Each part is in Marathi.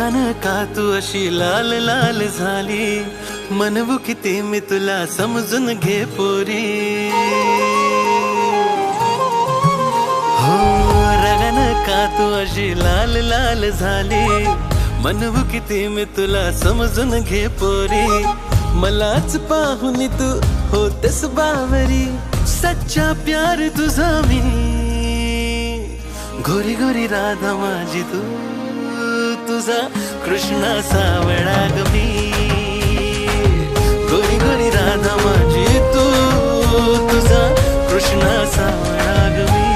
रगान का तू अशी लाल लाल झाली, म्हणवू किती मी तुला समजून घे पोरी. हो रगान का तू अशी लाल लाल झाली, म्हणवू किती मी तुला समजून घे पोरी. मलाच पाहून तू होतेस बावरी, सच्चा प्यार तुझा मी. गोरी गोरी राधा माझी तू, तुझा कृष्णा सावळा ग मी. गोरी गोरी राधा माझी तू, तुझा कृष्णा सावळा ग मी.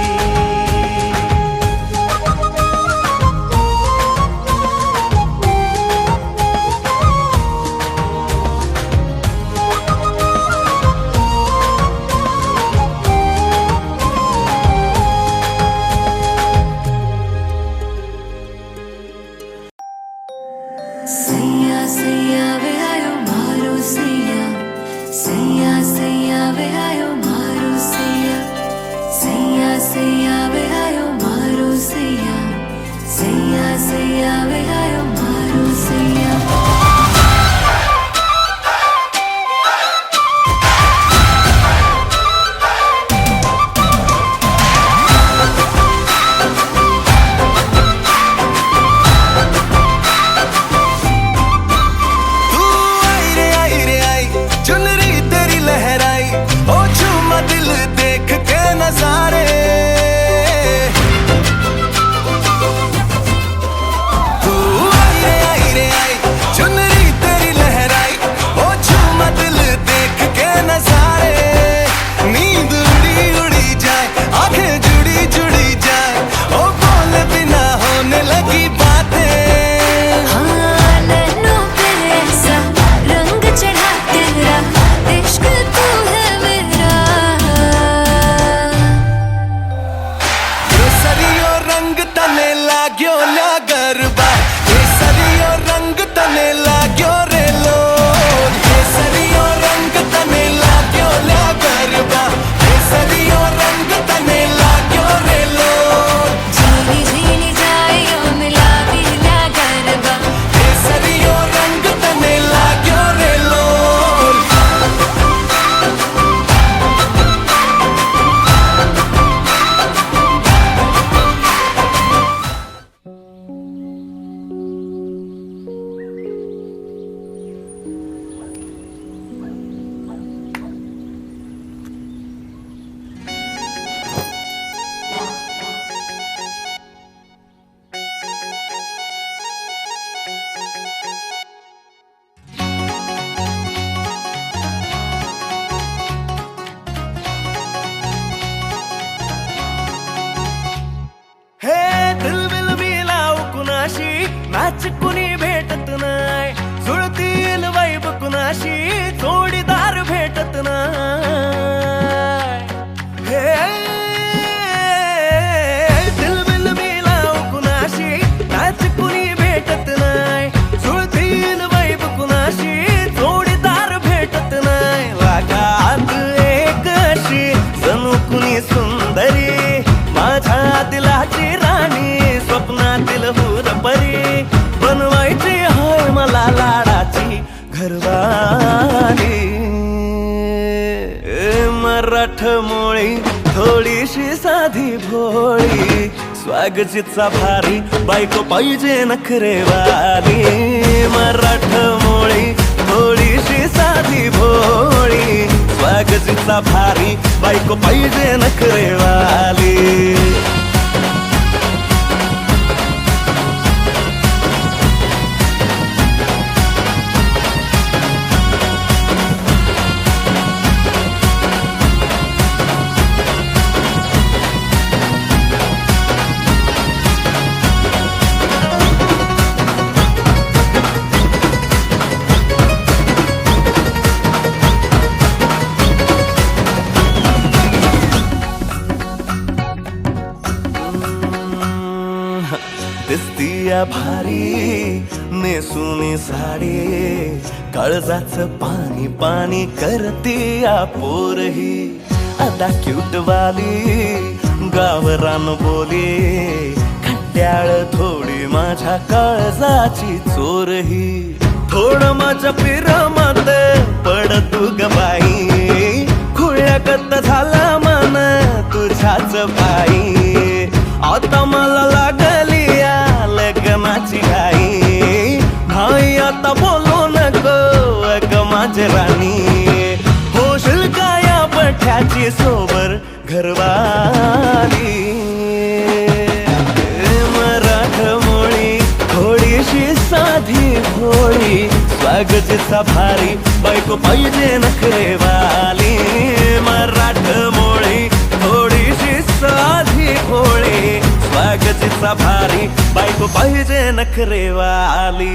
सैया सैया वे आयो मारो सैया, सैया सैया वे आयो मारो सैया, सैया सैया वे आयो मारो सैया, सैया सैया वे आयो मारो सैया. मॅच कुणी भेटत नाय, जुळतील वाईब कुणाशी जोडीदार भेटत नाय. हे दिलबिल मिलाव कुणाशी मॅच कुणी भेटत नाय, जुळतील वाईब कुणाशी जोडीदार भेटत नाय. वागात एक अशी जणू कुणी सुंदरी, माझ्या दिलाची राणी, स्वप्नातील हुरपरी. बनवायची हाय मला लाडाची घरवाली. मराठमोळी थोडीशी साधी भोळी, स्वागतीचा भारी बायको पाहिजे नखरेवाली. मराठमोळी थोडीशी साधी भोळी, स्वागतीचा भारी बायको पाहिजे नखरेवाली. दिसतीया भारी नेसुनी साडी, काळजाचं पाणी पाणी करतीया पोरही. अदा क्यूट वाली गावरान बोली, घंट्याळ थोडी माझ्या काळजाची चोरही थोडं माझ्या पिरामात पड तू ग बाई खुळ्यागत झाला मन तुझ्याच बाई आता मला लागली या लग्नाची घाई भाई आता बोलू नको अग माझी राणी होशील का या पठ्याची सोबर घरवाली मराठमोळी थोडीशी साधी भोळी स्वागताचा भारी बायको पाहिजे नखरेवाली मराठमोळी थोडीशी साधी भोळी स्वागताचा भारी बायको पाहिजे नखरेवाली